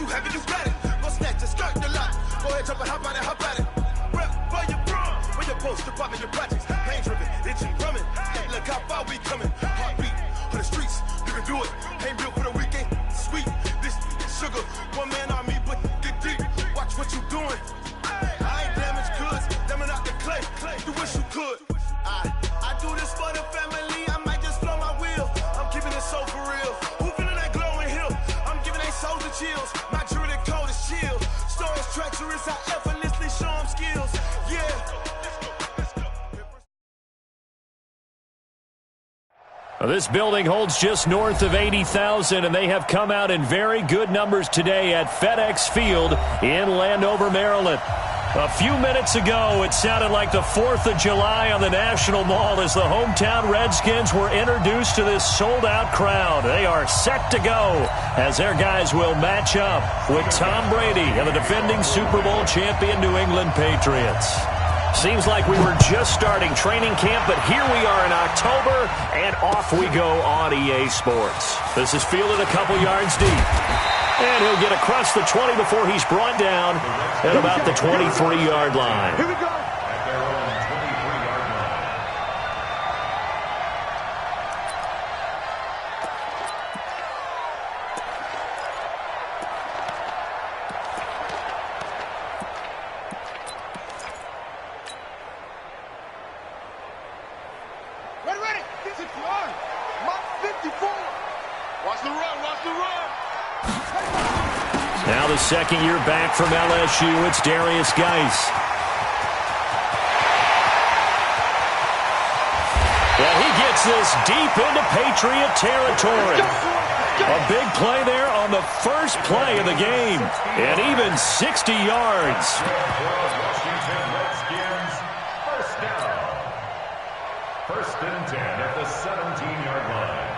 you have it, you got it. Go snatch the skirt, the lot. Go ahead, jump and hop on it, hop at it. Rep for your bro. When your post, to pop in your projects. Pain driven, itching, drumming. Look how far we coming. Heartbeat on the streets, you can do it. Ain't built for the weekend. Sweet, this sugar. One man on me, but get deep. Watch what you doing. I ain't damaged goods, damn it out the clay. You wish you could. I do this for the family. I might just blow my wheel. I'm keeping it so for real. Who feeling that glowing hill? I'm giving they souls the chills. My jewelry cold is chill. Stories treacherous, I effortlessly show them skills. Yeah. This building holds just north of 80,000, and they have come out in very good numbers today at FedEx Field in Landover, Maryland. A few minutes ago, it sounded like the 4th of July on the National Mall as the hometown Redskins were introduced to this sold-out crowd. They are set to go as their guys will match up with Tom Brady and the defending Super Bowl champion New England Patriots. Seems like we were just starting training camp, but here we are in October, and off we go on EA Sports. This is fielded a couple yards deep. And he'll get across the 20 before he's brought down at about the 23-yard line. Here we go. Ready. 61. Mark 54. Watch the run. Now the second year back from LSU, it's Darius Geis. And he gets this deep into Patriot territory. A big play there on the first play of the game. And even 60 yards. Washington Redskins, first down. 1st and 10 at the 17-yard line.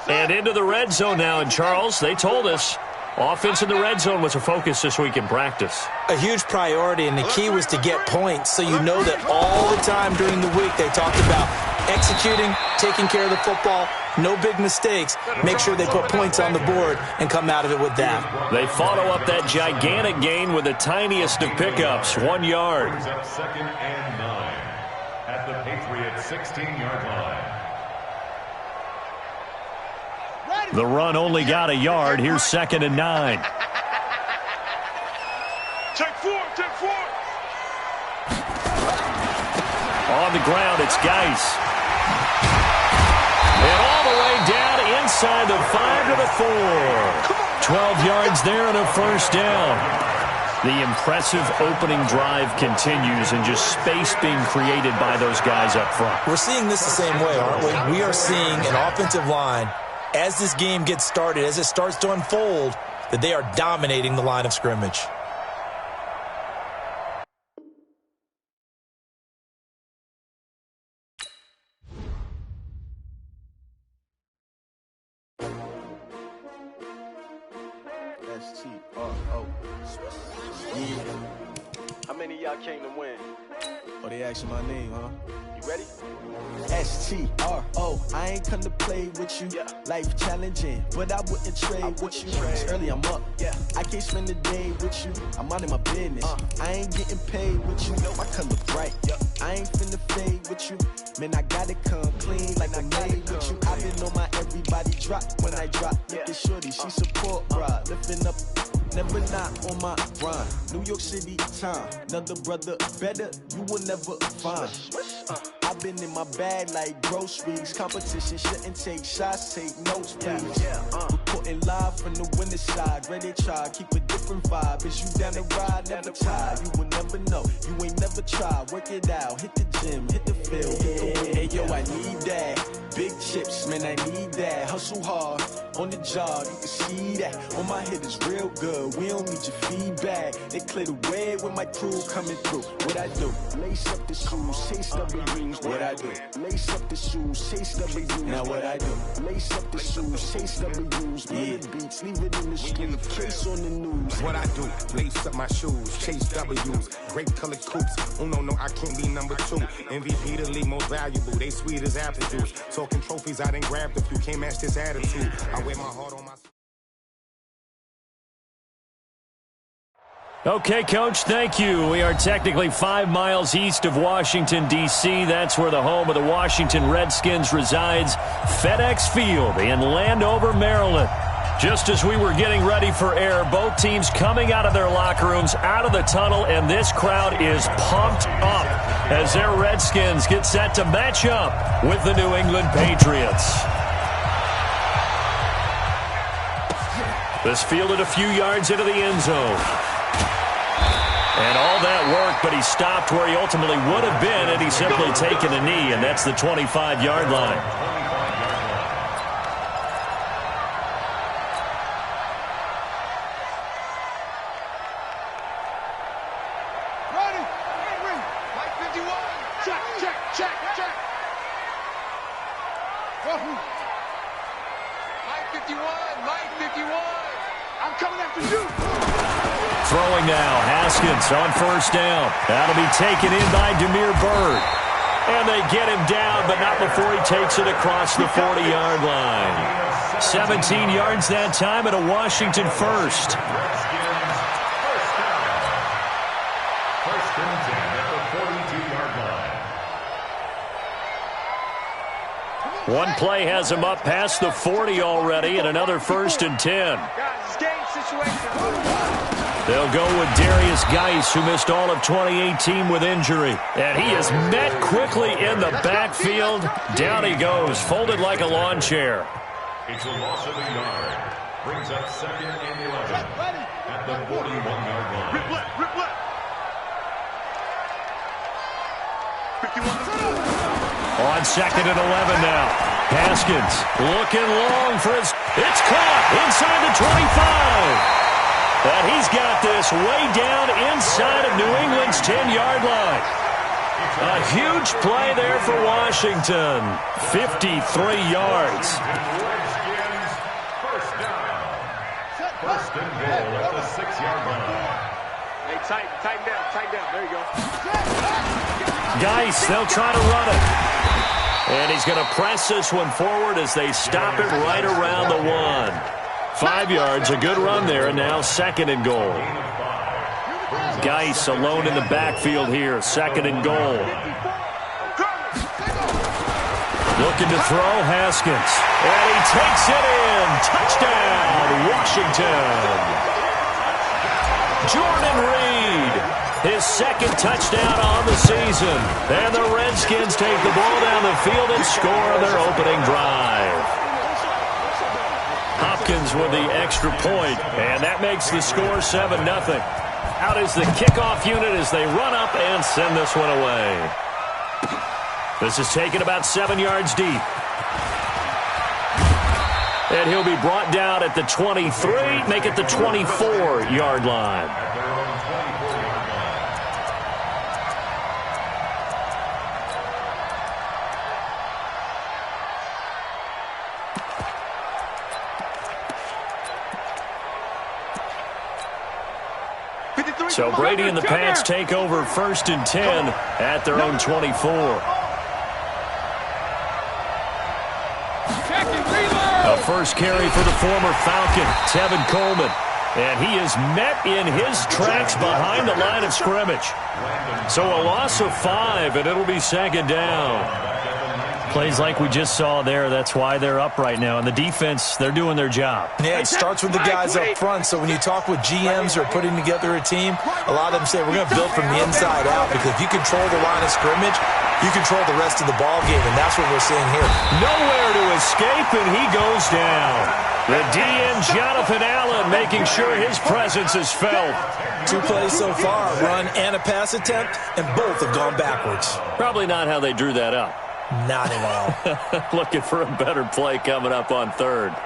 And into the red zone now. And, Charles, they told us offense in the red zone was a focus this week in practice. A huge priority, and the key was to get points. So you know that all the time during the week they talked about executing, taking care of the football, no big mistakes. Make sure they put points on the board and come out of it with that. They follow up that gigantic gain with the tiniest of pickups, 1 yard. Brings up 2nd and 9 at the Patriots 16-yard line. The run only got a yard. Here's 2nd and 9. Take four. On the ground, it's Geis. And all the way down inside the 5 to the 4. 12 yards there and a first down. The impressive opening drive continues, and just space being created by those guys up front. We're seeing this the same way, aren't we? We are seeing an offensive line, as this game gets started, as it starts to unfold, that they are dominating the line of scrimmage. S-T-R-O. Yeah. How many of y'all came to win? Oh, they asking my name, huh? You ready? S-T-R-O. I ain't come to play with you. Yeah. Life challenging, but I wouldn't trade with you. It's early, I'm up. Yeah. I can't spend the day with you. I'm minding my business. I ain't getting paid with you. My color bright. Yeah. I ain't finna fade with you. Man, I gotta come clean like I made with you. I've been on my everybody drop when I drop. Look at shorty, she support ride. Lifting up, never not on my grind. New York City time, another brother better, you will never find. I've been in my bag like groceries. Competition shouldn't take shots, take notes, please. Reporting live from the winning side. Ready to try, keep a different vibe. Is you down the ride, never tired. You will never know, you ain't never tried. Work it out, hit the gym, hit the field. Hey yo, I need that. Big chips, man, I need that. Hustle hard, on the job, you can see that. On my head is real good, we don't need your feedback. They clear the way with my crew coming through. What I do? Lace up the shoes, chase W's. What I do? Lace up the shoes, chase W's. Now what I do? Lace up the shoes, chase W's. Yeah. Beats, leave it in the street, case on the news. What I do? Lace up my shoes, chase W's. Great colored coops. Oh no, I can't be number 2. MVP the league most valuable. They sweet as apple juice. Talking trophies, I didn't grab the few. Can't match this attitude. I wear my heart on my... Okay, Coach, thank you. We are technically 5 miles east of Washington, D.C. That's where the home of the Washington Redskins resides, FedEx Field in Landover, Maryland. Just as we were getting ready for air, both teams coming out of their locker rooms, out of the tunnel, and this crowd is pumped up as their Redskins get set to match up with the New England Patriots. This fielded a few yards into the end zone. And all that work, but he stopped where he ultimately would have been had he simply taken a knee, and that's the 25-yard line. Throwing now, Haskins on first down. That'll be taken in by Demir Bird. And they get him down, but not before he takes it across the 40-yard line. 17 yards that time and a Washington first. First and 10 at the 42-yard line. One play has him up past the 40 already, and another first and 10. They'll go with Darius Geis, who missed all of 2018 with injury. And he is met quickly in the backfield. Down he goes, folded like a lawn chair. It's a loss of a yard. Brings up 2nd and 11 at the 41-yard line. On 2nd and 11 now. Haskins looking long for his... It's caught inside the 25. And he's got this way down inside of New England's 10-yard line. A huge play there for Washington. 53 yards. Redskins, first down. First and goal at the 6-yard line. Hey, tighten down. There you go. Geis, they'll try to run it. And he's going to press this one forward as they stop it right around the 1. 5 yards, a good run there, and now 2nd and goal. Geis alone in the backfield here, 2nd and goal. Looking to throw, Haskins. And he takes it in. Touchdown, Washington. Jordan Reed, his 2nd touchdown on the season. And the Redskins take the ball down the field and score their opening drive. Hopkins with the extra point, and that makes the score 7-0. Out is the kickoff unit as they run up and send this one away. This is taken about 7 yards deep. And he'll be brought down at the 23, make it the 24-yard line. So Brady and the Pats take over 1st and 10 at their own 24. A first carry for the former Falcon, Tevin Coleman. And he is met in his tracks behind the line of scrimmage. So a loss of 5, and it'll be 2nd down. Plays like we just saw there, that's why they're up right now. And the defense, they're doing their job. Yeah, it starts with the guys up front. So when you talk with GMs or putting together a team, a lot of them say we're going to build from the inside out, because if you control the line of scrimmage, you control the rest of the ball game, and that's what we're seeing here. Nowhere to escape, and he goes down. The DN, Jonathan Allen, making sure his presence is felt. 2 plays so far, run and a pass attempt, and both have gone backwards. Probably not how they drew that up. Not at all. Looking for a better play coming up on 3rd.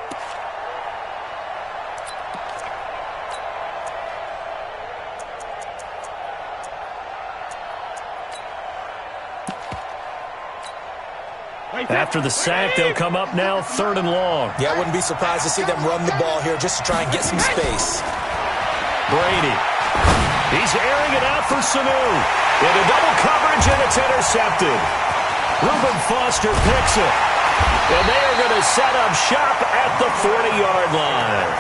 After the sack, they'll come up now 3rd and long. Yeah, I wouldn't be surprised to see them run the ball here just to try and get some space. Brady. He's airing it out for Sanu. Into double coverage, and it's intercepted. Reuben Foster picks it. And they are going to set up shop at the 40-yard line.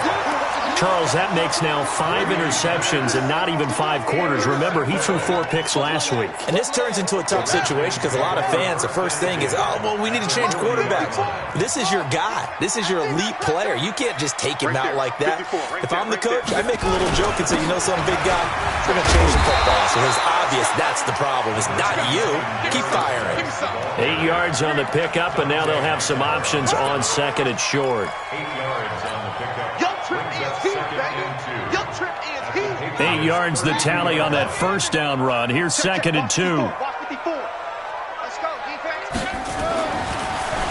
Charles, that makes now 5 interceptions and not even 5 quarters. Remember, he threw 4 picks last week. And this turns into a tough situation because a lot of fans, the first thing is, oh, well, we need to change quarterbacks. This is your guy. This is your elite player. You can't just take him out like that. If I'm the coach, I make a little joke and say, you know something, big guy, we're going to change the football. So it's obvious that's the problem. It's not you. Keep firing. 8 yards on the pickup, and now they'll have some options on 2nd and short. 8 yards on the pickup. 8 yards the tally on that 1st down run. Here's 2nd and 2.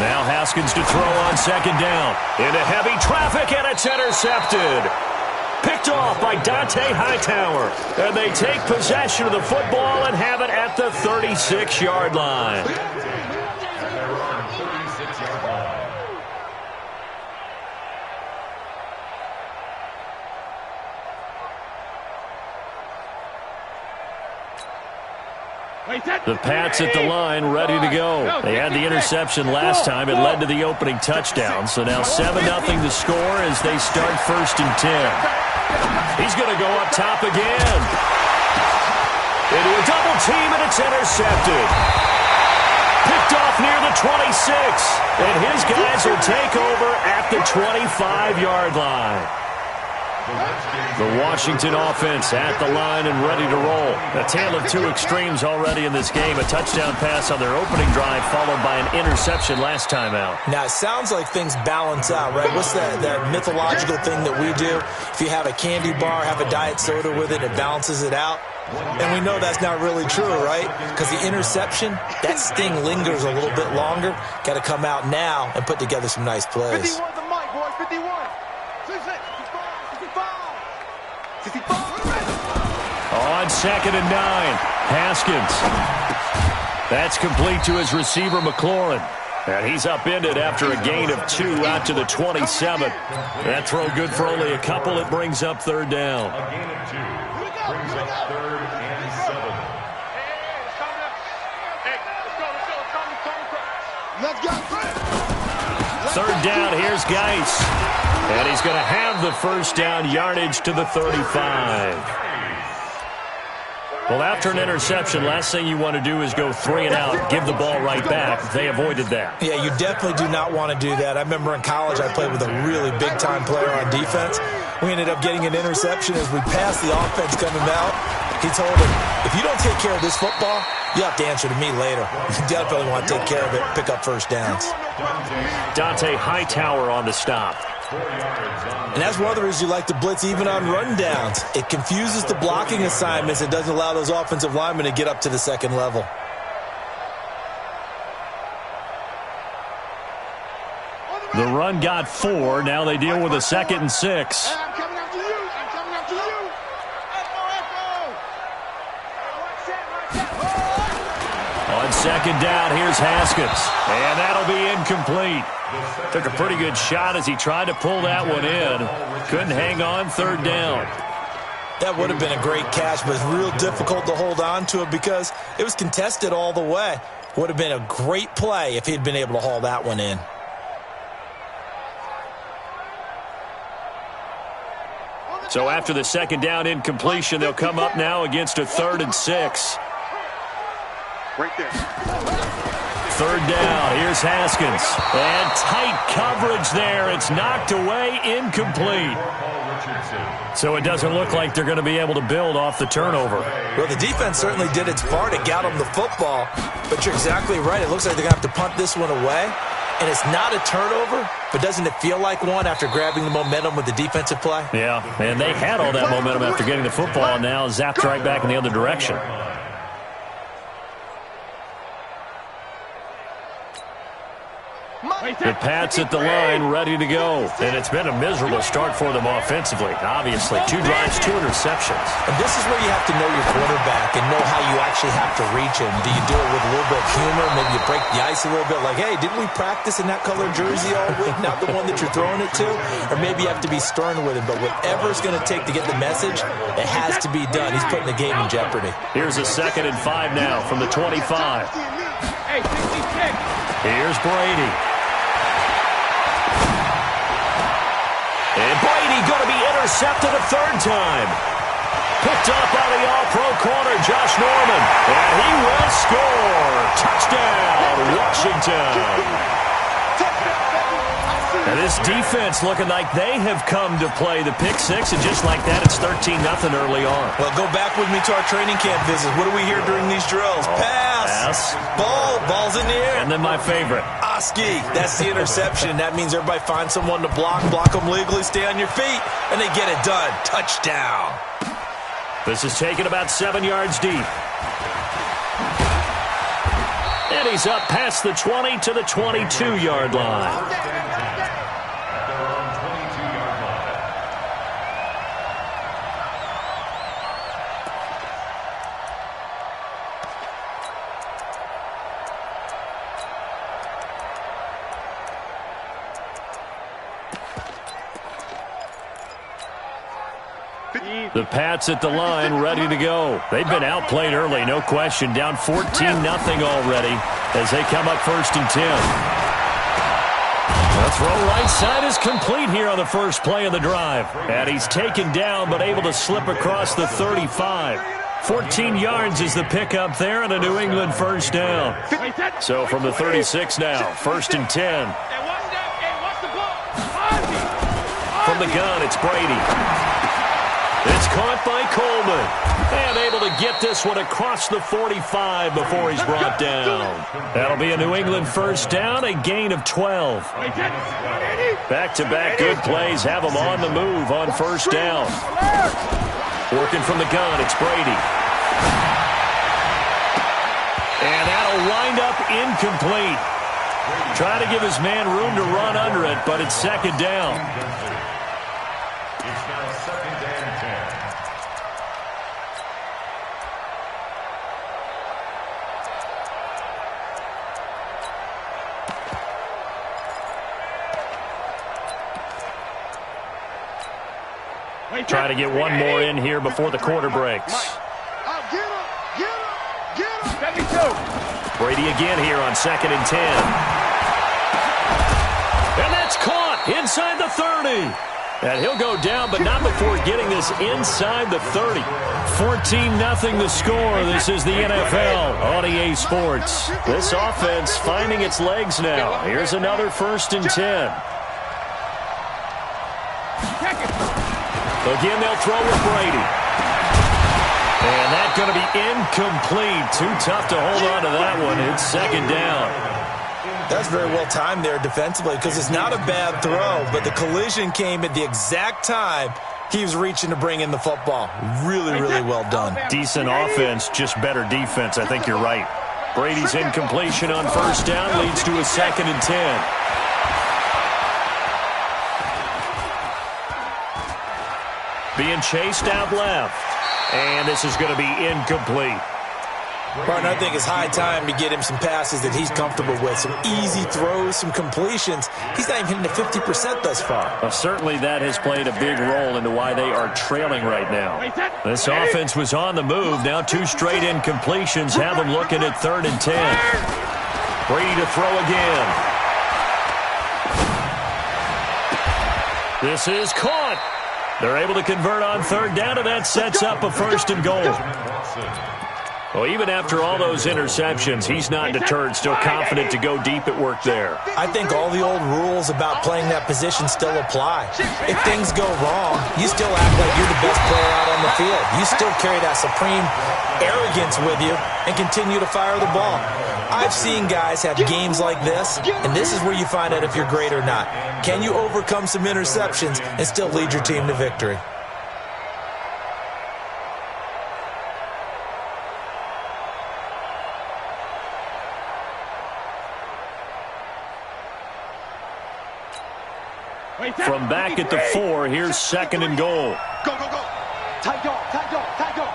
Now Haskins to throw on 2nd down. Into heavy traffic, and it's intercepted. Picked off by Dante Hightower. And they take possession of the football and have it at the 36-yard line. The Pats at the line, ready to go. They had the interception last time. It led to the opening touchdown. So now 7-0 to score as they start 1st and 10. He's going to go up top again. Into a double team, and it's intercepted. Picked off near the 26. And his guys will take over at the 25-yard line. The Washington offense at the line and ready to roll. A tale of 2 extremes already in this game. A touchdown pass on their opening drive followed by an interception last time out. Now, it sounds like things balance out, right? What's that mythological thing that we do? If you have a candy bar, have a diet soda with it, it balances it out. And we know that's not really true, right? Because the interception, that sting lingers a little bit longer. Got to come out now and put together some nice plays. 51 the mic, boys. 51. On 2nd and 9, Haskins. That's complete to his receiver, McLaurin. And he's upended after a gain of 2 out to the 27. That throw good for only a couple. It brings up 3rd down. A gain of 2 brings up 3rd and 7. Let's go. 3rd down, here's Geis. And he's going to have the 1st down yardage to the 35. Well, after an interception, last thing you want to do is go 3 and out, give the ball right back. They avoided that. Yeah, you definitely do not want to do that. I remember in college I played with a really big-time player on defense. We ended up getting an interception as we passed the offense coming out. He told him, if you don't take care of this football, you have to answer to me later. You definitely want to take care of it, pick up 1st downs. Dante Hightower on the stop. And that's one of the reasons you like to blitz even on rundowns. It confuses the blocking assignments. It doesn't allow those offensive linemen to get up to the 2nd level. The run got 4. Now they deal with a 2nd and 6. I'm coming after you. I'm coming after you. On 2nd down, here's Haskins. And that'll be incomplete. Took a pretty good shot as he tried to pull that one in. Couldn't hang on 3rd down. That would have been a great catch, but it's real difficult to hold on to it because it was contested all the way. Would have been a great play if he'd been able to haul that one in. So after the 2nd down incompletion, they'll come up now against a 3rd and 6. Right there. 3rd down, here's Haskins. And tight coverage there. It's knocked away, incomplete. So it doesn't look like they're going to be able to build off the turnover. Well, the defense certainly did its part. It got them the football. But you're exactly right. It looks like they're going to have to punt this one away. And it's not a turnover, but doesn't it feel like one after grabbing the momentum with the defensive play? Yeah, and they had all that momentum after getting the football, and now zapped right back in the other direction. The Pats at the line, ready to go. And it's been a miserable start for them offensively. Obviously, 2 drives, 2 interceptions. And this is where you have to know your quarterback and know how you actually have to reach him. Do you do it with a little bit of humor? Maybe you break the ice a little bit like, hey, didn't we practice in that colored jersey all week? Not the one that you're throwing it to? Or maybe you have to be stern with him. But whatever it's going to take to get the message, it has to be done. He's putting the game in jeopardy. Here's a 2nd and 5 now from the 25. Here's Brady. And Brady going to be intercepted a 3rd time. Picked up by the all-pro corner, Josh Norman. And he will score. Touchdown, Washington. And this defense looking like they have come to play the pick 6, and just like that, it's 13-0 early on. Well, go back with me to our training camp visits. What do we hear during these drills? Pass. Ball's in the air. And then my favorite. Oski. That's the interception. That means everybody finds someone to block them legally, stay on your feet, and they get it done. Touchdown. This is taken about 7 yards deep. And he's up past the 20 to the 22-yard line. The Pats at the line, ready to go. They've been outplayed early, no question. Down 14-0 already as they come up 1st and 10. The throw right side is complete here on the first play of the drive. And he's taken down but able to slip across the 35. 14 yards is the pickup there and a New England 1st down. So from the 36 now, 1st and 10. From the gun, it's Brady. It's caught by Coleman. And able to get this one across the 45 before he's brought down. That'll be a New England 1st down, a gain of 12. Back-to-back good plays have them on the move on 1st down. Working from the gun, it's Brady. And that'll wind up incomplete. Trying to give his man room to run under it, but it's 2nd down. It's now 2nd and 10. Try to get one more in here before the quarter breaks. Brady again here on 2nd and 10. And that's caught inside the 30. And he'll go down, but not before getting this inside the 30. 14-0 the score. This is the NFL on EA Sports. This offense finding its legs now. Here's another 1st and 10. Again, they'll throw with Brady. And that's going to be incomplete. Too tough to hold on to that one. It's 2nd down. That's very well timed there defensively because it's not a bad throw, but the collision came at the exact time he was reaching to bring in the football. Really, really well done. Decent offense, just better defense. I think you're right. Brady's incompletion on 1st down leads to a 2nd and 10. Being chased out left. And this is going to be incomplete. Martin, I think it's high time to get him some passes that he's comfortable with. Some easy throws, some completions. He's not even hitting the 50% thus far. Well, certainly that has played a big role into why they are trailing right now. This offense was on the move. Now 2 straight incompletions have them looking at 3rd and 10. Brady to throw again. This is caught. They're able to convert on 3rd down, and that sets up a 1st and goal. Well, even after all those interceptions, he's not deterred, still confident to go deep at work there. I think all the old rules about playing that position still apply. If things go wrong, you still act like you're the best player out on the field. You still carry that supreme arrogance with you and continue to fire the ball. I've seen guys have games like this, and this is where you find out if you're great or not. Can you overcome some interceptions and still lead your team to victory? From back at the 4, here's 2nd and goal. Go, go, go. Tight dog, tight dog, tight dog.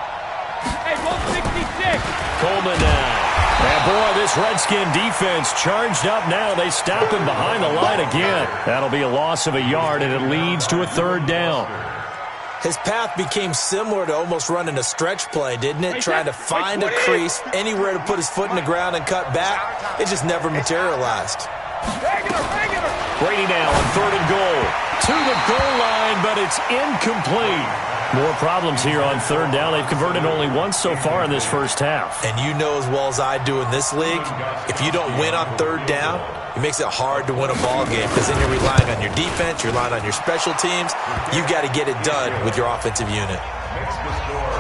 Hey, 166. Coleman now. And boy, this Redskin defense charged up now. They stop him behind the line again. That'll be a loss of a yard, and it leads to a 3rd down. His path became similar to almost running a stretch play, didn't it? Trying to find a crease, anywhere to put his foot in the ground and cut back. It just never materialized. Brady now on 3rd and goal. To the goal line, but it's incomplete. More problems here on 3rd down. They've converted only once so far in this first half. And you know as well as I do in this league, if you don't win on 3rd down, it makes it hard to win a ball game because then you're relying on your defense, you're relying on your special teams. You've got to get it done with your offensive unit.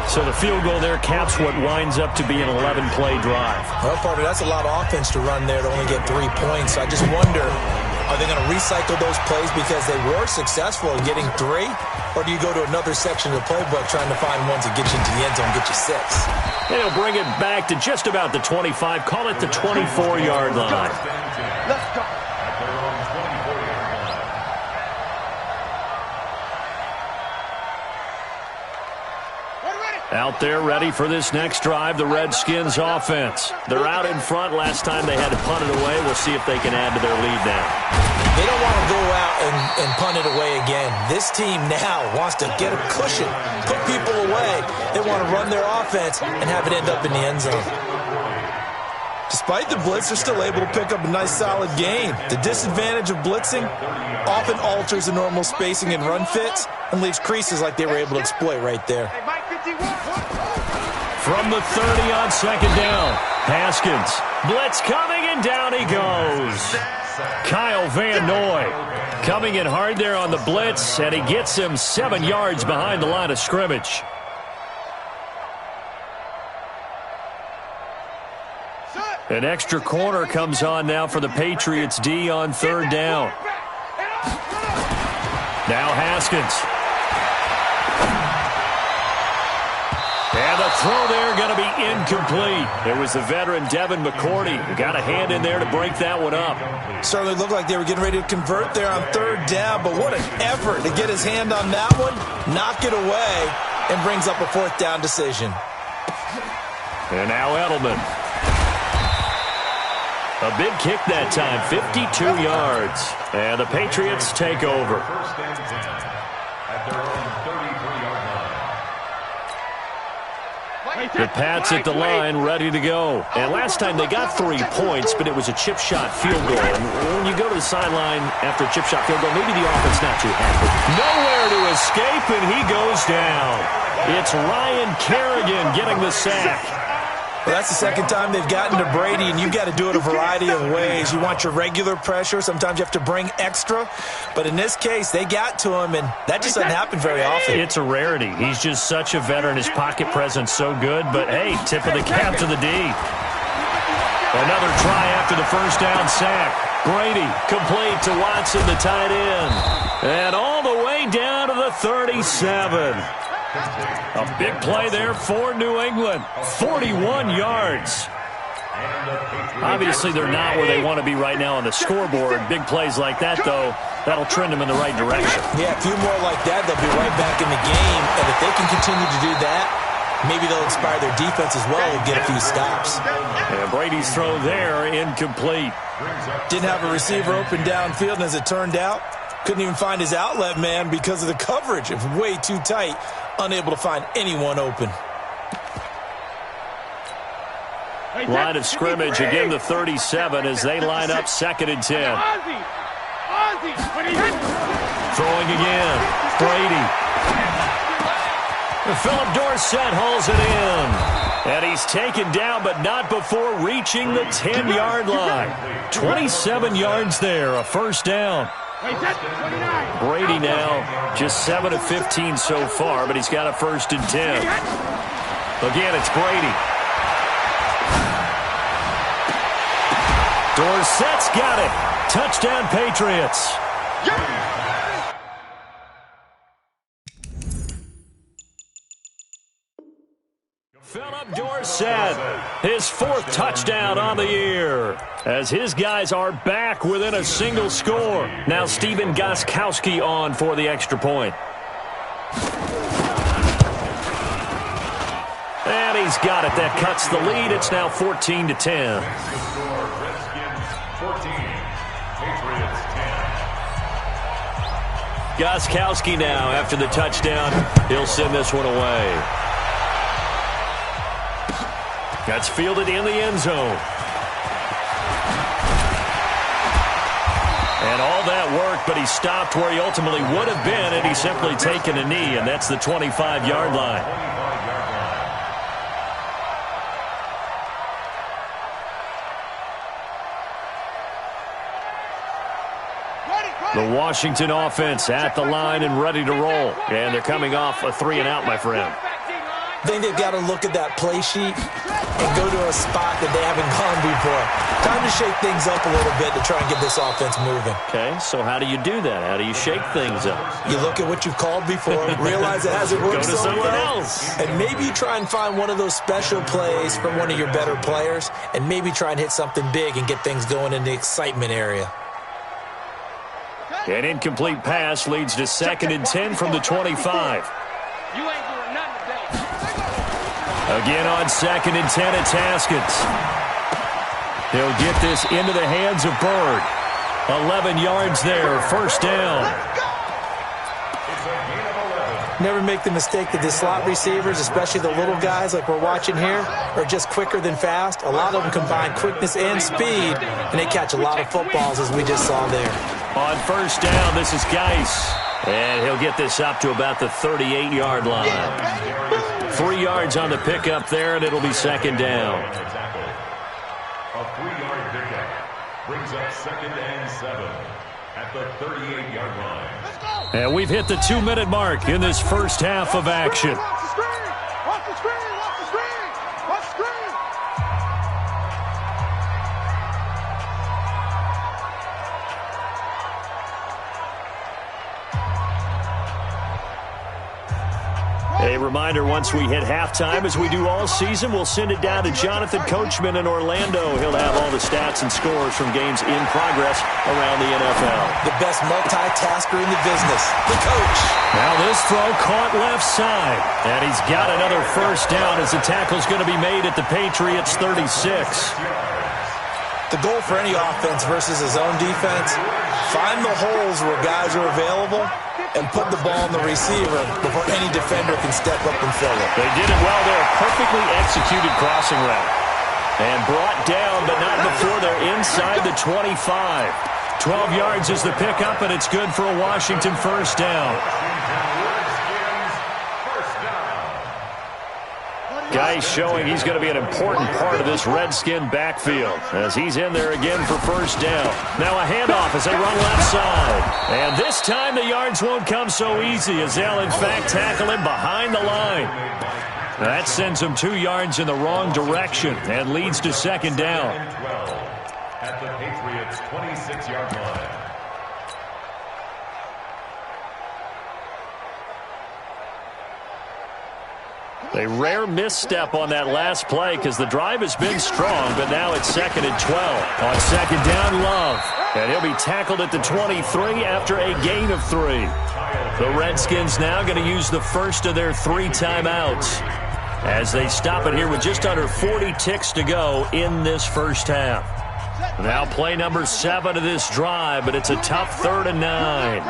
So the field goal there caps what winds up to be an 11-play drive. Well, partner, that's a lot of offense to run there to only get 3 points. I just wonder, are they going to recycle those plays because they were successful in getting 3? Or do you go to another section of the playbook trying to find ones that get you into the end zone and get you 6? They'll bring it back to just about the 25. Call it the 24-yard line. Let's go. Out there ready for this next drive, the Redskins offense. They're out in front. Last time they had to punt it away. We'll see if they can add to their lead now. They don't want to go out and punt it away again. This team now wants to get a cushion, put people away. They want to run their offense and have it end up in the end zone. Despite the blitz, they're still able to pick up a nice solid gain. The disadvantage of blitzing often alters the normal spacing and run fits and leaves creases like they were able to exploit right there. From the 30 on 2nd down, Haskins. Blitz coming, and down he goes. Kyle Van Noy coming in hard there on the blitz, and he gets him 7 yards behind the line of scrimmage. An extra corner comes on now for the Patriots D on 3rd down. Now Haskins. And the throw there going to be incomplete. It was the veteran Devin McCourty who got a hand in there to break that one up. Certainly looked like they were getting ready to convert there on 3rd down, but what an effort to get his hand on that one, knock it away, and brings up a 4th down decision. And now Edelman. A big kick that time, 52 yards. And the Patriots take over. First and 10 at their own 33-yard line. The Pats at the line, ready to go. And last time they got 3 points, but it was a chip shot field goal. And when you go to the sideline after a chip shot field goal, maybe the offense not too happy. Nowhere to escape, and he goes down. It's Ryan Kerrigan getting the sack. Well, that's the second time they've gotten to Brady, and you've got to do it a variety of ways. You want your regular pressure. Sometimes you have to bring extra. But in this case, they got to him, and that just doesn't happen very often. It's a rarity. He's just such a veteran. His pocket presence so good. But, hey, tip of the cap to the D. Another try after the first down sack. Brady complete to Watson, the tight end. And all the way down to the 37. A big play there for New England. 41 yards. Obviously, they're not where they want to be right now on the scoreboard. Big plays like that, though, that'll trend them in the right direction. Yeah, a few more like that, they'll be right back in the game. And if they can continue to do that, maybe they'll inspire their defense as well and get a few stops. And Brady's throw there, incomplete. Didn't have a receiver open downfield, and as it turned out, couldn't even find his outlet man because of the coverage. It was way too tight. Unable to find anyone open. Line of scrimmage, again the 37 as they line up 2nd and 10. Throwing again. Brady. Philip Dorsett hauls it in. And he's taken down, but not before reaching the 10-yard line. 27 yards there, a first down. Brady now just 7 of 15 so far, but he's got a 1st and 10. Again, it's Brady. Dorsett's got it. Touchdown, Patriots. Philip Dorsett, his 4th touchdown on the year, as his guys are back within a single score. Now Steven Gostkowski on for the extra point. And he's got it. That cuts the lead. It's now 14-10. Redskins 14, Patriots 10. Gostkowski now, after the touchdown, he'll send this one away. That's fielded in the end zone. And all that work, but he stopped where he ultimately would have been, and he's simply taken a knee, and that's the 25-yard line. The Washington offense at the line and ready to roll. And they're coming off a 3-and-out, my friend. I think they've got to look at that play sheet and go to a spot that they haven't gone before. Time to shake things up a little bit to try and get this offense moving. Okay, so how do you do that? How do you shake things up? You look at what you've called before, realize it hasn't worked so well. Go to something else. And maybe try and find one of those special plays from one of your better players, and maybe try and hit something big and get things going in the excitement area. An incomplete pass leads to 2nd and 10 from the 25. You ain't doing nothing today. Again on 2nd and 10, it's Haskins. He'll get this into the hands of Bird. 11 yards there, 1st down. Never make the mistake that the slot receivers, especially the little guys like we're watching here, are just quicker than fast. A lot of them combine quickness and speed, and they catch a lot of footballs, as we just saw there. On 1st down, this is Geis. And he'll get this up to about the 38-yard line. 3 yards on the pickup there, and it'll be 2nd down. A 3-yard pickup brings up 2nd and 7 at the 38-yard line. And we've hit the 2-minute mark in this first half of action. Watch the screen! Watch the screen! Watch the screen! Watch the screen! A reminder, once we hit halftime, as we do all season, we'll send it down to Jonathan Coachman in Orlando. He'll have all the stats and scores from games in progress around the NFL. The best multitasker in the business, the coach. Now this throw caught left side, and he's got another 1st down as the tackle's going to be made at the Patriots' 36. The goal for any offense versus his own defense, find the holes where guys are available and put the ball on the receiver before any defender can step up and fill it. They did it well there. Perfectly executed crossing route. And brought down, but not before they're inside the 25. 12 yards is the pickup, and it's good for a Washington 1st down. Guy showing he's going to be an important part of this Redskin backfield as he's in there again for 1st down. Now a handoff as they run left side. And this time the yards won't come so easy as they'll in fact tackle him behind the line. That sends him 2 yards in the wrong direction and leads to 2nd down. At the Patriots' 26-yard line. A rare misstep on that last play because the drive has been strong, but now it's 2nd and 12. On 2nd down, Love. And he'll be tackled at the 23 after a gain of 3. The Redskins now going to use the first of their 3 timeouts as they stop it here with just under 40 ticks to go in this first half. Now play number 7 of this drive, but it's a tough 3rd and 9.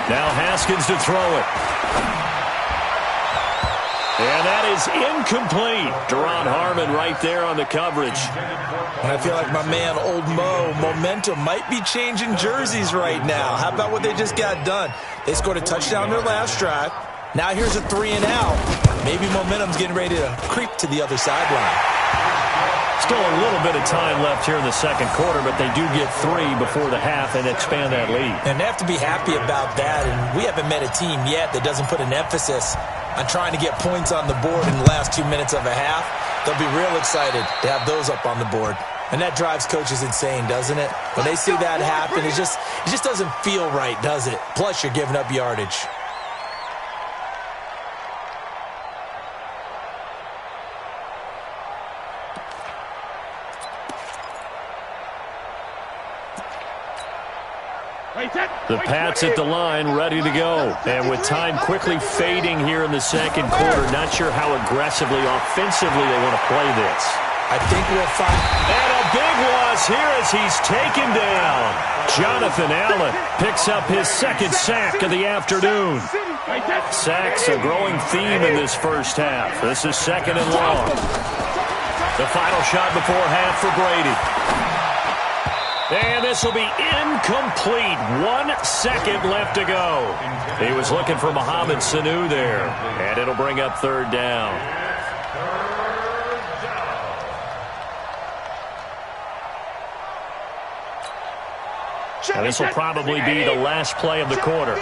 Now Haskins to throw it. And that is incomplete. Deron Harmon right there on the coverage. And I feel like my man, Old Mo, momentum might be changing jerseys right now. How about what they just got done? They scored a touchdown their last drive. Now here's a 3-and-out. Maybe momentum's getting ready to creep to the other sideline. Still a little bit of time left here in the 2nd quarter, but they do get 3 before the half and expand that lead. And they have to be happy about that. And we haven't met a team yet that doesn't put an emphasis on trying to get points on the board in the last 2 minutes of a half. They'll be real excited to have those up on the board. And that drives coaches insane, doesn't it? When they see that happen, it just doesn't feel right, does it? Plus, you're giving up yardage. The Pats at the line, ready to go. And with time quickly fading here in the second quarter, not sure how aggressively, offensively they want to play this. I think we'll find. And a big loss here as he's taken down. Jonathan Allen picks up his second sack of the afternoon. Sacks a growing theme in this first half. This is second and long. The final shot before half for Brady. And this will be incomplete. 1 second left to go. He was looking for Mohamed Sanu there. And it'll bring up third down. And this will probably be the last play of the quarter.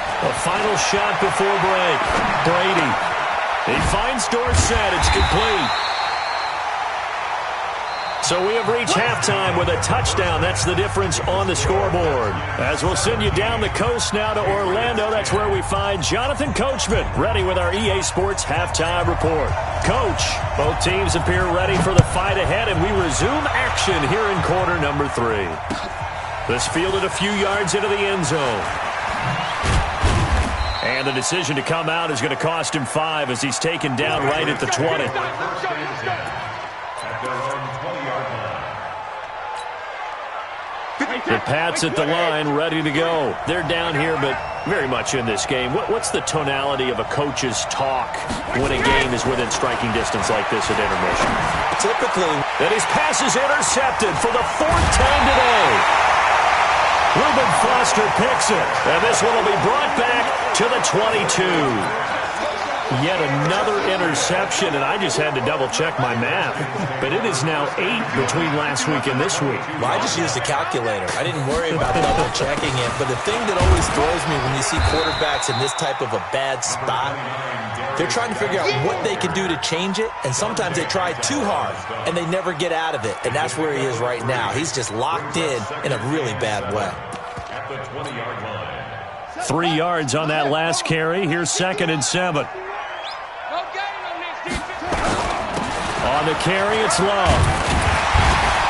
A final shot before break. Brady. He finds Dorsett. It's complete. So we have reached halftime with a touchdown. That's the difference on the scoreboard. As we'll send you down the coast now to Orlando, that's where we find Jonathan Coachman, ready with our EA Sports halftime report. Coach, both teams appear ready for the fight ahead, and we resume action here in quarter number 3. This fielded a few yards into the end zone. And the decision to come out is going to cost him 5 as he's taken down right at the 20. The Pats at the line, ready to go. They're down here, but very much in this game. What's the tonality of a coach's talk when a game is within striking distance like this at intermission? Typically. And his pass is intercepted for the 4th time today. Reuben Foster picks it, and this one will be brought back to the 22. Yet another interception, and I just had to double-check my math. But it is now 8 between last week and this week. Well, I just used a calculator. I didn't worry about double-checking it. But the thing that always throws me when you see quarterbacks in this type of a bad spot, they're trying to figure out what they can do to change it, and sometimes they try too hard, and they never get out of it. And that's where he is right now. He's just locked in a really bad way. At the 20-yard line. 3 yards on that last carry. Here's 2nd and 7. On the carry, it's Love.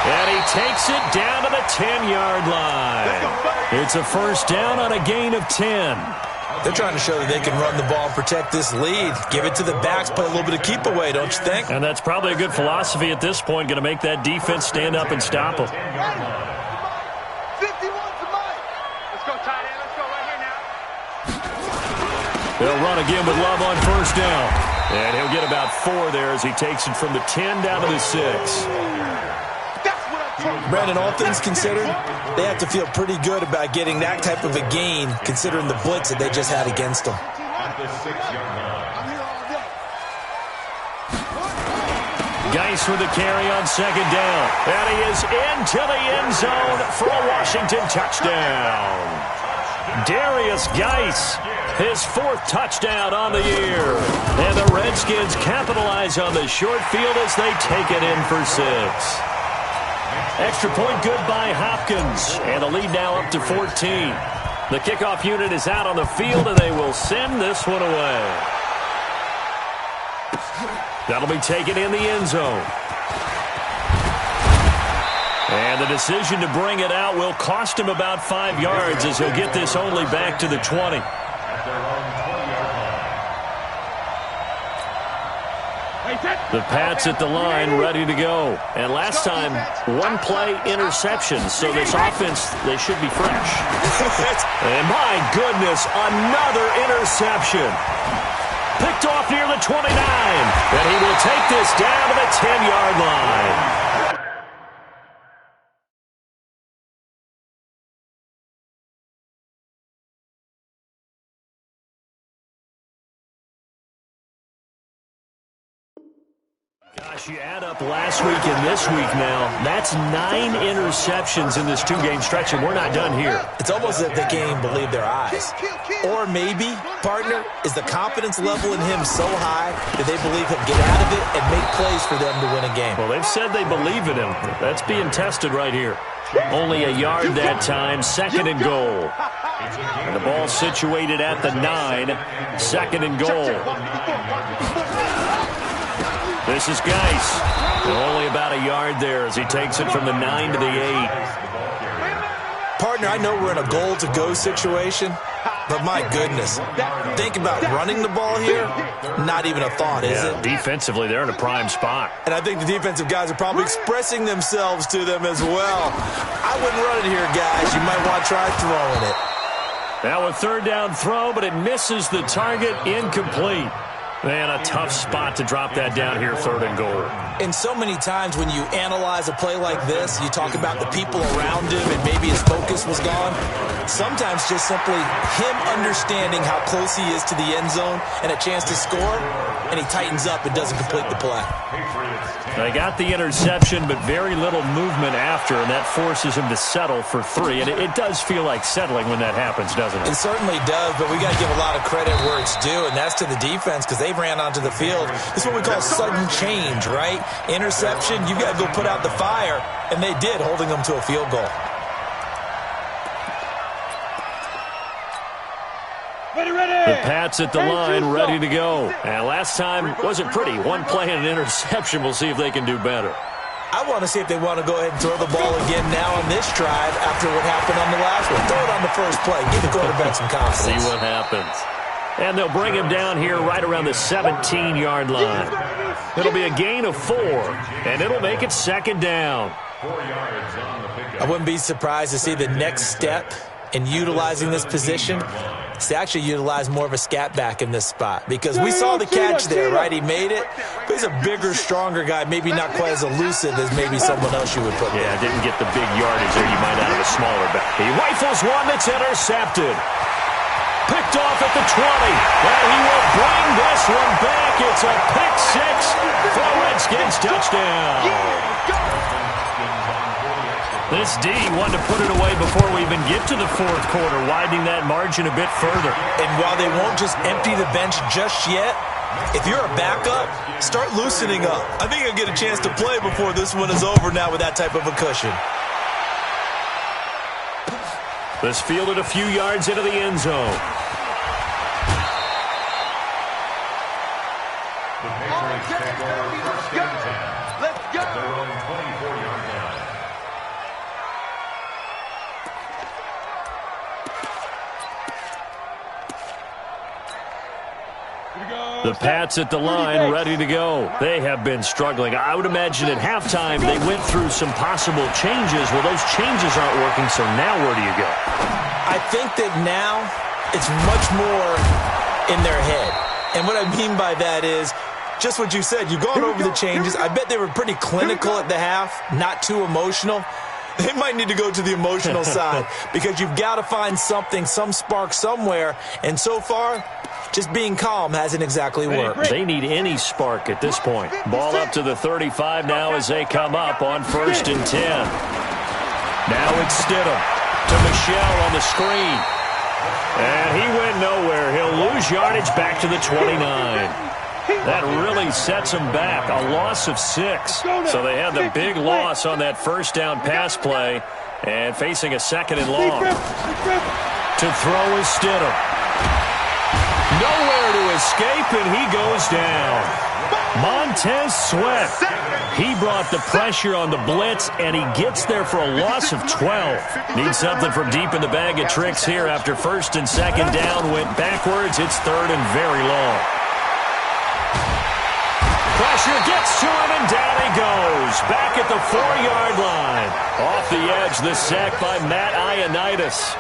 And he takes it down to the 10-yard line. It's a first down on a gain of 10. They're trying to show that they can run the ball and protect this lead. Give it to the backs, play a little bit of keep away, don't you think? And that's probably a good philosophy at this point, going to make that defense stand up and stop them. 51 to Mike. Let's go, tight end. Let's go right here now. They'll run again with Love on first down. And he'll get about 4 there as he takes it from the 10 down to the 6. Brandon, all things considered, they have to feel pretty good about getting that type of a gain, considering the blitz that they just had against them. At the 6-yard line. Geis with the carry on 2nd down. And he is into the end zone for a Washington touchdown. Darius Geis, his 4th touchdown on the year. And the Redskins capitalize on the short field as they take it in for 6. Extra point good by Hopkins. And the lead now up to 14. The kickoff unit is out on the field, and they will send this one away. That'll be taken in the end zone. And the decision to bring it out will cost him about 5 yards as he'll get this only back to the 20. The Pats at the line, ready to go. And last time, 1 play interception, so this offense, they should be fresh. And my goodness, another interception. Picked off near the 29. And he will take this down to the 10-yard line. Gosh, you add up last week and this week now, that's 9 interceptions in this 2-game stretch, and we're not done here. It's almost as if they can't even believe their eyes. Or maybe, partner, is the confidence level in him so high that they believe he'll get out of it and make plays for them to win a game. Well, they've said they believe in him. That's being tested right here. Only a yard that time, 2nd and goal. And the ball situated at the 9, 2nd and goal. This is Geis. Only about a yard there as he takes it from the 9 to the 8. Partner, I know we're in a goal-to-go situation, but my goodness, think about running the ball here, not even a thought, is it? Defensively, they're in a prime spot. And I think the defensive guys are probably expressing themselves to them as well. I wouldn't run it here, guys. You might want to try throwing it. Now a third down throw, but it misses the target, incomplete. Man, a tough spot to drop that down here, 3rd and goal. And so many times when you analyze a play like this, you talk about the people around him and maybe his focus was gone. Sometimes just simply him understanding how close he is to the end zone and a chance to score, and he tightens up and doesn't complete the play. They got the interception, but very little movement after, and that forces him to settle for 3. And it does feel like settling when that happens, doesn't it? It certainly does, but we got to give a lot of credit where it's due, and that's to the defense because they ran onto the field. This is what we call sudden change, right? Interception, you got to go put out the fire, and they did, holding them to a field goal. The Pats at the line, ready to go. And last time wasn't pretty. One play and an interception. We'll see if they can do better. I want to see if they want to go ahead and throw the ball again now on this drive after what happened on the last one. Throw it on the first play. Give the quarterback some confidence. See what happens. And they'll bring him down here right around the 17-yard line. It'll be a gain of 4, and it'll make it 2nd down. 4 yards on the pickup. I wouldn't be surprised to see the next step in utilizing this position is to actually utilize more of a scat back in this spot, because we saw the catch there, right? He made it, but he's a bigger, stronger guy, maybe not quite as elusive as maybe someone else you would put there. Yeah, didn't get the big yardage there you might out of a smaller back. He rifles one that's intercepted. Picked off at the 20, and he will bring this one back. It's a pick 6 for a Redskins touchdown. This D wanted to put it away before we even get to the 4th quarter, widening that margin a bit further. And while they won't just empty the bench just yet, if you're a backup, start loosening up. I think you'll get a chance to play before this one is over now with that type of a cushion. This fielded a few yards into the end zone. The Patriots take over 1st and 10. Let's go. At their own 24-yard line. The Pats at the line, ready to go. They have been struggling. I would imagine at halftime they went through some possible changes. Well, those changes aren't working, so now where do you go? I think that now it's much more in their head. And what I mean by that is just what you said. You've gone over the changes. I bet they were pretty clinical at the half, not too emotional. They might need to go to the emotional side because you've got to find something, some spark somewhere. And so far, just being calm hasn't exactly worked. They need any spark at this point. Ball up to the 35 now as they come up on 1st and 10. Now it's Stidham to Michelle on the screen. And he went nowhere. He'll lose yardage back to the 29. That really sets them back. A loss of 6. So they had the big loss on that 1st down pass play. And facing a 2nd and long. To throw is Stidham. Nowhere to escape, and he goes down. Montez Sweat. He brought the pressure on the blitz, and he gets there for a loss of 12. Needs something from deep in the bag of tricks here after 1st and 2nd down. Went backwards. It's 3rd and very long. Pressure gets to him, and down he goes. Back at the 4-yard line. Off the edge, the sack by Matt Ioannidis.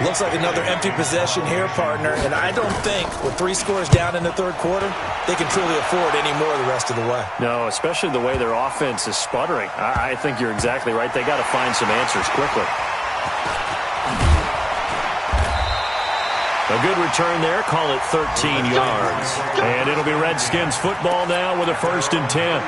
Looks like another empty possession here, partner. And I don't think, with 3 scores down in the 3rd quarter, they can truly afford any more the rest of the way. No, especially the way their offense is sputtering. I think you're exactly right. They got to find some answers quickly. A good return there. Call it 13 yards. And it'll be Redskins football now with a 1st and 10.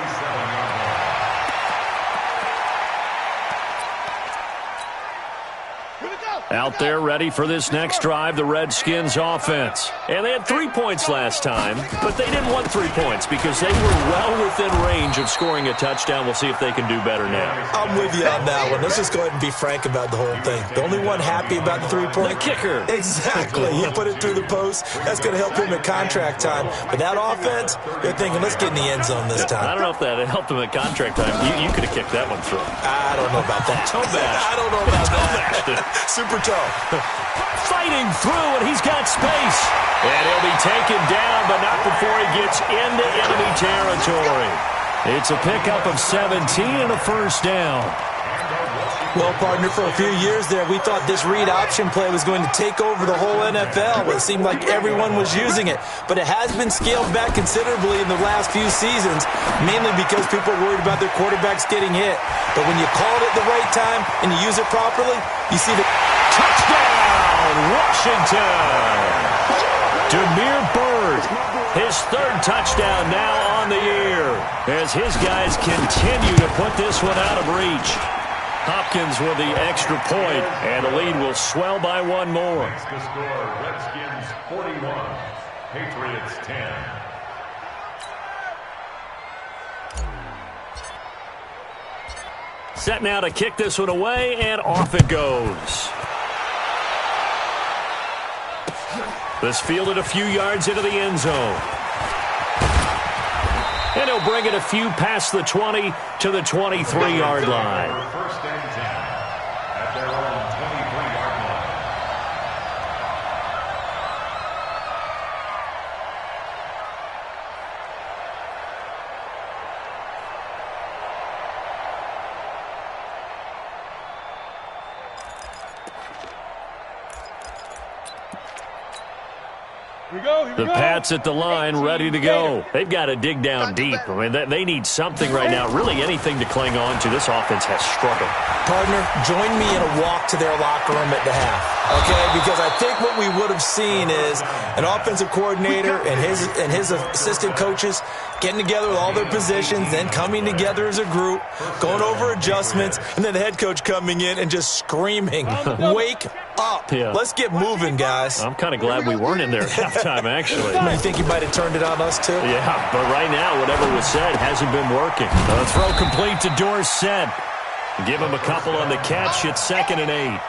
Out there ready for this next drive, the Redskins offense. And they had 3 points last time, but they didn't want 3 points because they were well within range of scoring a touchdown. We'll see if they can do better now. I'm with you on that one. Let's just go ahead and be frank about the whole thing. The only one happy about the 3-point. The kicker. Exactly. He put it through the post. That's going to help him at contract time. But that offense, they're thinking, let's get in the end zone this time. I don't know if that helped him at contract time. You could have kicked that one through. I don't know about that. Toe bash. I don't know about that. Super toe. Fighting through, and he's got space. And he'll be taken down, but not before he gets into enemy territory. It's a pickup of 17 and a first down. Well, partner, for a few years there, we thought this read option play was going to take over the whole NFL. It seemed like everyone was using it. But it has been scaled back considerably in the last few seasons, mainly because people are worried about their quarterbacks getting hit. But when you call it at the right time and you use it properly, you see the touchdown, Washington. Demir Bird, his third touchdown now on the year, as his guys continue to put this one out of reach. Hopkins with the extra point, and the lead will swell by one more. Makes the score Redskins 41, Patriots 10. Set now to kick this one away, and off it goes. This fielded a few yards into the end zone. And he'll bring it a few past the 20 to the 23-yard line. First and 10 at their own 23-yard line. The Pats at the line, ready to go. They've got to dig down deep. I mean, they need something right now, really anything to cling on to. This offense has struggled. Partner, join me in a walk to their locker room at the half, okay? Because I think what we would have seen is an offensive coordinator and his assistant coaches getting together with all their positions, then coming together as a group, going over adjustments, and then the head coach coming in and just screaming, wake up. Yeah. Let's get moving, guys. I'm kind of glad we weren't in there at halftime, actually. You think you might have turned it on us, too? Yeah, but right now, whatever was said hasn't been working. The throw complete to Dorsett. Give him a couple on the catch. It's 2nd and 8.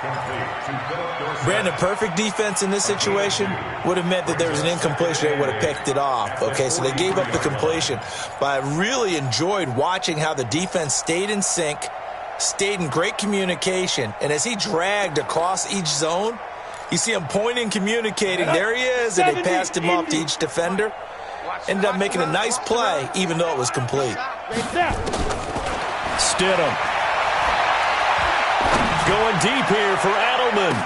Brandon, perfect defense in this situation would have meant that there was an incompletion. They would have picked it off. Okay, so they gave up the completion. But I really enjoyed watching how the defense stayed in sync, stayed in great communication. And as he dragged across each zone, you see him pointing, communicating. There he is, and they passed him off to each defender. Ended up making a nice play, even though it was complete. Stidham. Going deep here for Adelman.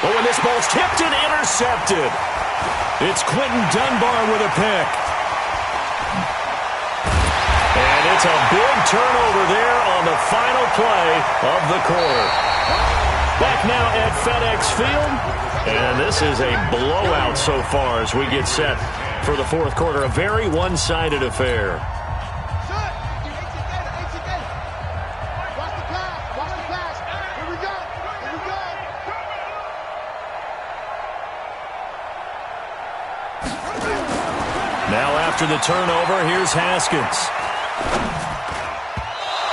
Oh, and this ball's tipped and intercepted. It's Quentin Dunbar with a pick. And it's a big turnover there on the final play of the quarter. Back now at FedEx Field. And this is a blowout so far as we get set for the fourth quarter. A very one-sided affair. Now after the turnover, here's Haskins.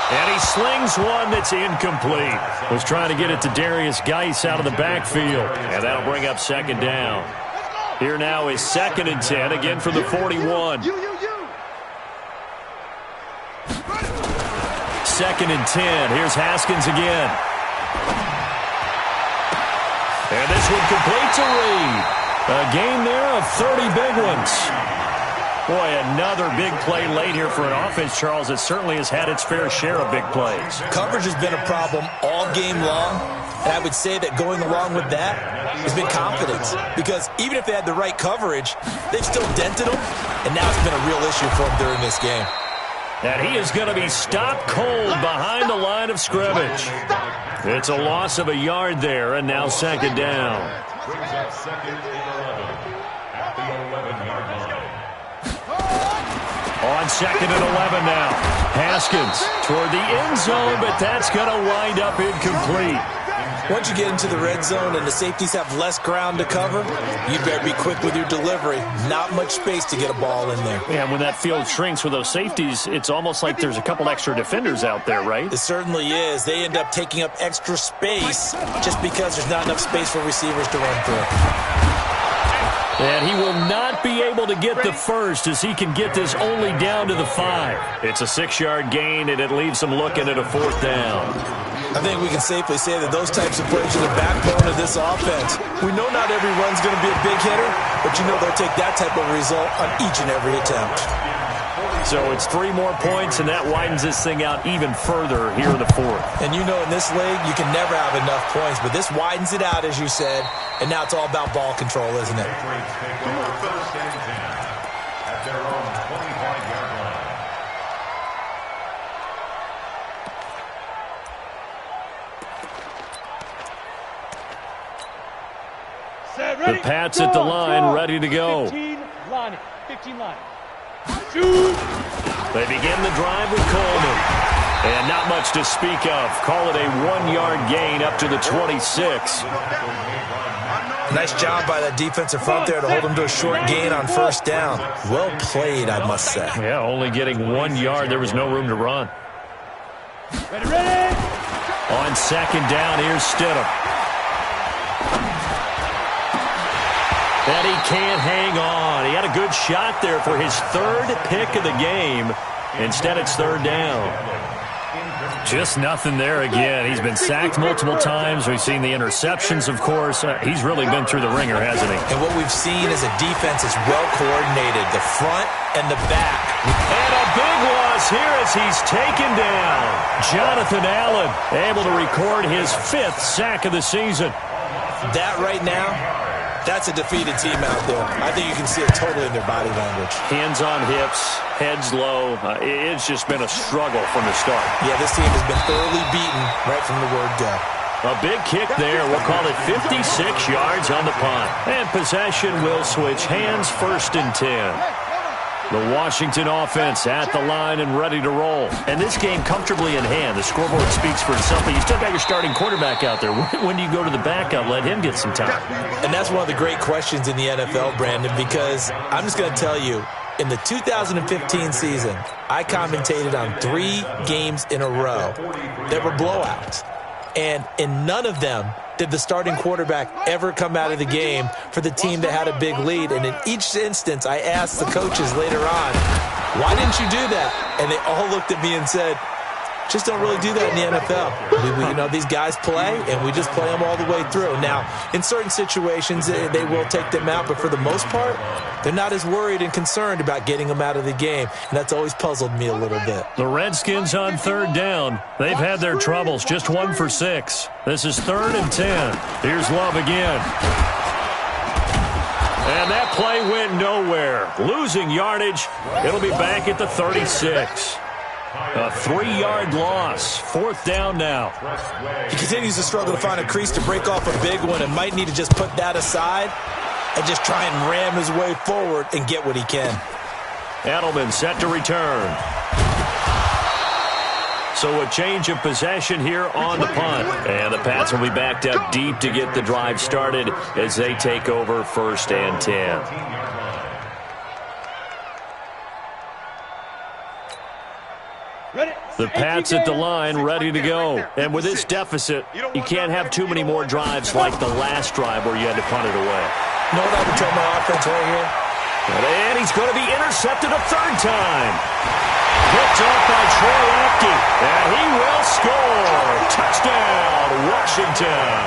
And he slings one that's incomplete. Was trying to get it to Darius Geis out of the backfield. And that'll bring up 2nd down. Here now is 2nd and 10, again from the 41. 2nd and 10. Here's Haskins again. And this one complete to Reed. A game there of 30 big ones. Boy, another big play late here for an offense, Charles, that certainly has had its fair share of big plays. Coverage has been a problem all game long, and I would say that going along with that has been confidence. Because even if they had the right coverage, they've still dented them, and now it's been a real issue for them during this game. And he is going to be stopped cold behind the line of scrimmage. It's a loss of a yard there, and now 2nd down. Brings up 2nd and 11 at the 11-yard line. On 2nd and 11 now. Haskins toward the end zone, but that's going to wind up incomplete. Once you get into the red zone and the safeties have less ground to cover, you better be quick with your delivery. Not much space to get a ball in there. Yeah, when that field shrinks with those safeties, it's almost like there's a couple extra defenders out there, right? It certainly is. They end up taking up extra space just because there's not enough space for receivers to run through. And he will not be able to get the first as he can get this only down to the 5. It's a 6-yard gain, and it leaves him looking at a 4th down. I think we can safely say that those types of plays are the backbone of this offense. We know not every run's going to be a big hitter, but you know they'll take that type of result on each and every attempt. So it's 3 more points, and that widens this thing out even further here in the 4th. And you know in this league, you can never have enough points, but this widens it out, as you said, and now it's all about ball control, isn't it? First and 10 at their own 25-yard line. The Pats at the line, ready to go. 15 line. They begin the drive with Coleman. And not much to speak of. Call it a 1-yard gain up to the 26. Nice job by that defensive front there to hold them to a short gain on first down. Well played, I must say. Yeah, only getting 1 yard. There was no room to run. Ready. On second down, here's Stidham. And he can't hang on. He had a good shot there for his 3rd pick of the game. Instead, it's 3rd down. Just nothing there again. He's been sacked multiple times. We've seen the interceptions, of course. He's really been through the ringer, hasn't he? And what we've seen is a defense that's well coordinated, the front and the back. And a big loss here as he's taken down. Jonathan Allen able to record his 5th sack of the season. That right now, that's a defeated team out there. I think you can see it totally in their body language. Hands on hips, heads low. It's just been a struggle from the start. Yeah, this team has been thoroughly beaten right from the word go. A big kick there. We'll call it 56 yards on the punt. And possession will switch hands, 1st and 10. The Washington offense at the line and ready to roll. And this game comfortably in hand. The scoreboard speaks for itself, but you still got your starting quarterback out there. When do you go to the backup? Let him get some time. And that's one of the great questions in the NFL, Brandon, because I'm just going to tell you, in the 2015 season, I commentated on 3 games in a row that were blowouts. And in none of them did the starting quarterback ever come out of the game for the team that had a big lead. And in each instance, I asked the coaches later on, why didn't you do that? And they all looked at me and said, just don't really do that in the NFL. You know, these guys play, and we just play them all the way through. Now, in certain situations, they will take them out, but for the most part, they're not as worried and concerned about getting them out of the game, and that's always puzzled me a little bit. The Redskins on 3rd down. They've had their troubles, just 1 for 6. This is 3rd and 10. Here's Love again. And that play went nowhere. Losing yardage. It'll be back at the 36. A 3-yard loss. 4th down now. He continues to struggle to find a crease to break off a big one and might need to just put that aside and just try and ram his way forward and get what he can. Edelman set to return. So a change of possession here on the punt. And the Pats will be backed up deep to get the drive started as they take over 1st and 10. The Pats at the line, ready to go. And with this deficit, you can't have too many more drives like the last drive where you had to punt it away. You know what I would tell my offense right here? And he's going to be intercepted a 3rd time. Picked off by Troy Apke. And he will score. Touchdown, Washington.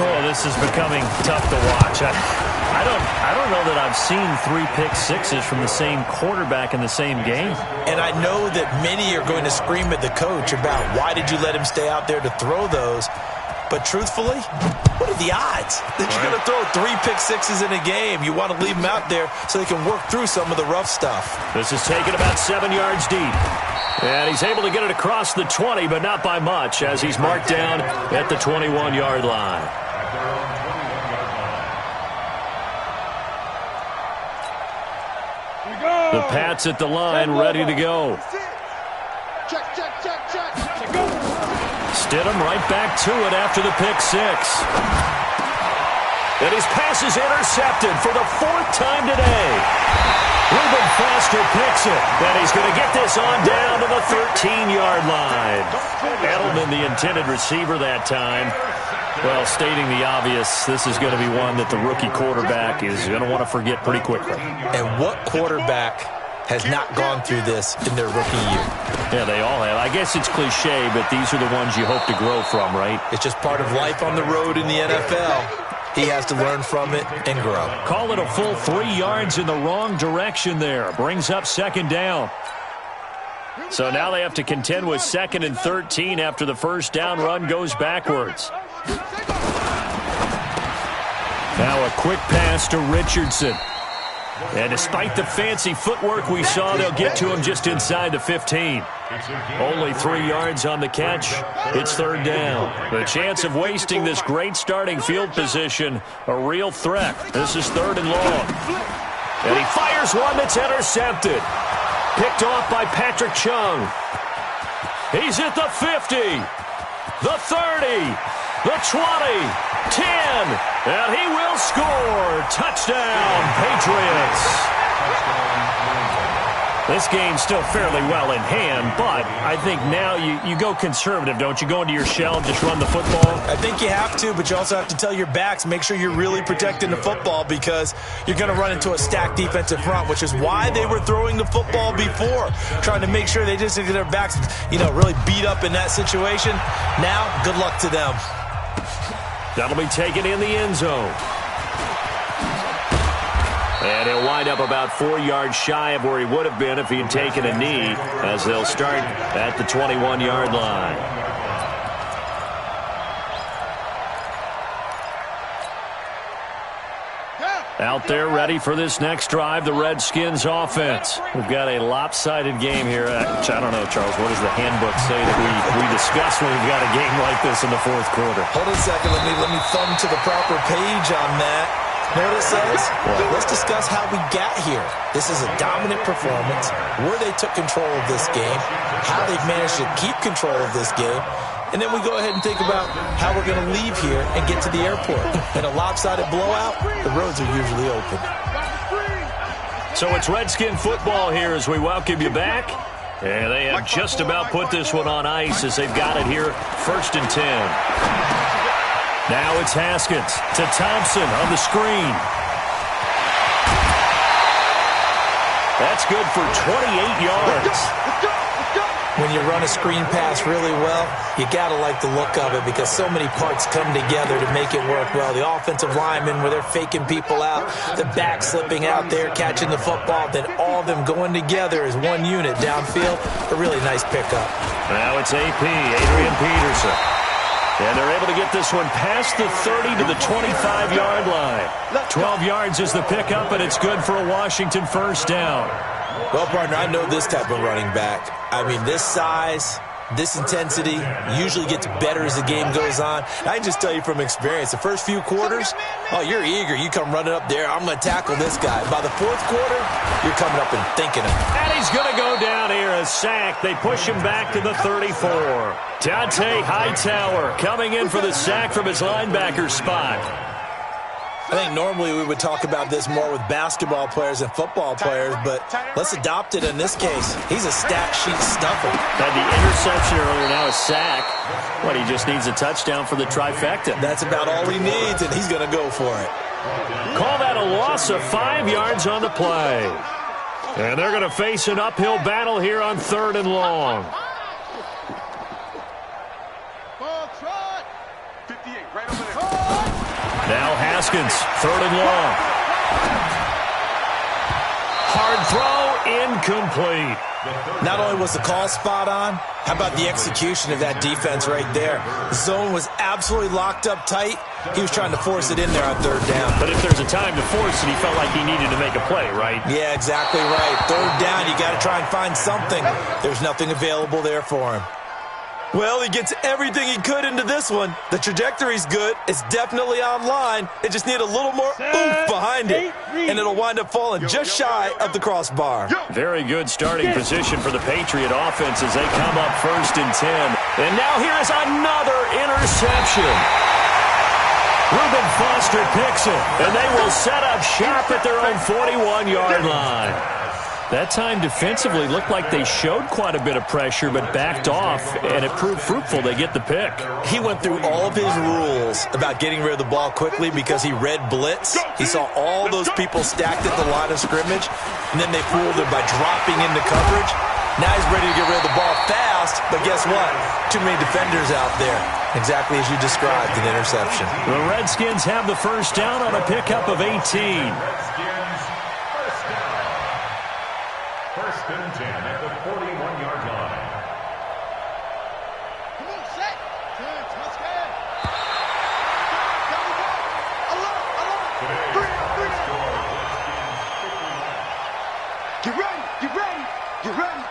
Oh, this is becoming tough to watch. I don't know that I've seen 3 pick-sixes from the same quarterback in the same game. And I know that many are going to scream at the coach about why did you let him stay out there to throw those. But truthfully, what are the odds that you're going to throw 3 pick-sixes in a game? You want to leave them out there so they can work through some of the rough stuff. This is taken about 7 yards deep. And he's able to get it across the 20, but not by much, as he's marked down at the 21-yard line. The Pats at the line, ready to go. Check. Stidham right back to it after the pick six. And his pass is intercepted for the fourth time today. Reuben Foster picks it, and he's going to get this on down to the 13-yard line. Edelman, the intended receiver that time. Well, stating the obvious, this is going to be one that the rookie quarterback is going to want to forget pretty quickly. And what quarterback has not gone through this in their rookie year? Yeah, they all have. I guess it's cliche, but these are the ones you hope to grow from, right? It's just part of life on the road in the NFL. He has to learn from it and grow. Call it a full 3 yards in the wrong direction there. Brings up second down. So now they have to contend with 2nd and 13 after the first down run goes backwards. Now a quick pass to Richardson. And despite the fancy footwork we saw, they'll get to him just inside the 15. Only 3 yards on the catch. It's third down. The chance of wasting this great starting field position, a real threat. This is 3rd and long. And he fires one that's intercepted. Picked off by Patrick Chung. He's at the 50, the 30, the 20, 10, and he will score. Touchdown, Patriots. This game's still fairly well in hand, but I think now you go conservative, don't you? Go into your shell and just run the football? I think you have to, but you also have to tell your backs, make sure you're really protecting the football because you're going to run into a stacked defensive front, which is why they were throwing the football before, trying to make sure they just get their backs, really beat up in that situation. Now, good luck to them. That'll be taken in the end zone. And he'll wind up about 4 yards shy of where he would have been if he had taken a knee, as they'll start at the 21-yard line. Out there ready for this next drive, the Redskins offense. We've got a lopsided game here. Which I don't know, Charles, what does the handbook say that we discuss when we've got a game like this in the fourth quarter? Hold on a second. Let me thumb to the proper page on that. Know what it says? Well, let's discuss how we got here. This is a dominant performance, where they took control of this game, how they've managed to keep control of this game, and then we go ahead and think about how we're going to leave here and get to the airport. In a lopsided blowout, the roads are usually open. So it's Redskin football here as we welcome you back. And they have just about put this one on ice as they've got it here, 1st and 10. Now it's Haskins to Thompson on the screen. That's good for 28 yards. When you run a screen pass really well, you got to like the look of it because so many parts come together to make it work well. The offensive linemen, where they're faking people out, the back slipping out there, catching the football, then all of them going together as one unit downfield. A really nice pickup. Now it's AP, Adrian Peterson. And they're able to get this one past the 30 to the 25-yard line. 12 yards is the pickup, and it's good for a Washington first down. Well, partner, I know this type of running back. I mean, this size, this intensity usually gets better as the game goes on. I can just tell you from experience, the first few quarters, you're eager. You come running up there, I'm going to tackle this guy. By the fourth quarter, you're coming up and thinking of it. And he's going to go down here, a sack. They push him back to the 34. Dante Hightower coming in for the sack from his linebacker spot. I think normally we would talk about this more with basketball players and football players, but let's adopt it in this case. He's a stat sheet stuffer. Had the interception earlier, now a sack. What, he just needs a touchdown for the trifecta. That's about all he needs, and he's going to go for it. Call that a loss of 5 yards on the play. And they're going to face an uphill battle here on 3rd and long. Now Haskins, 3rd and long. Hard throw, incomplete. Not only was the call spot on, how about the execution of that defense right there? The zone was absolutely locked up tight. He was trying to force it in there on 3rd down. But if there's a time to force it, he felt like he needed to make a play, right? Yeah, exactly right. 3rd down, you got to try and find something. There's nothing available there for him. Well, he gets everything he could into this one. The trajectory's good. It's definitely online. It just need a little more oomph behind it, and it'll wind up falling just shy of the crossbar. Very good starting position for the Patriot offense as they come up 1st and 10. And now here is another interception. Reuben Foster picks it, and they will set up shop at their own 41-yard line. That time defensively looked like they showed quite a bit of pressure but backed off, and it proved fruitful. They get the pick. He went through all of his rules about getting rid of the ball quickly because he read blitz. He saw all those people stacked at the line of scrimmage, and then they fooled him by dropping into coverage. Now he's ready to get rid of the ball fast, but guess what? Too many defenders out there. Exactly as you described, an interception. The Redskins have the first down on a pickup of 18. First and 10 at the 41-yard line. Come on, set. Let's go. Alert. Today's score, Redskins 59. Get ready. Get ready. Get ready.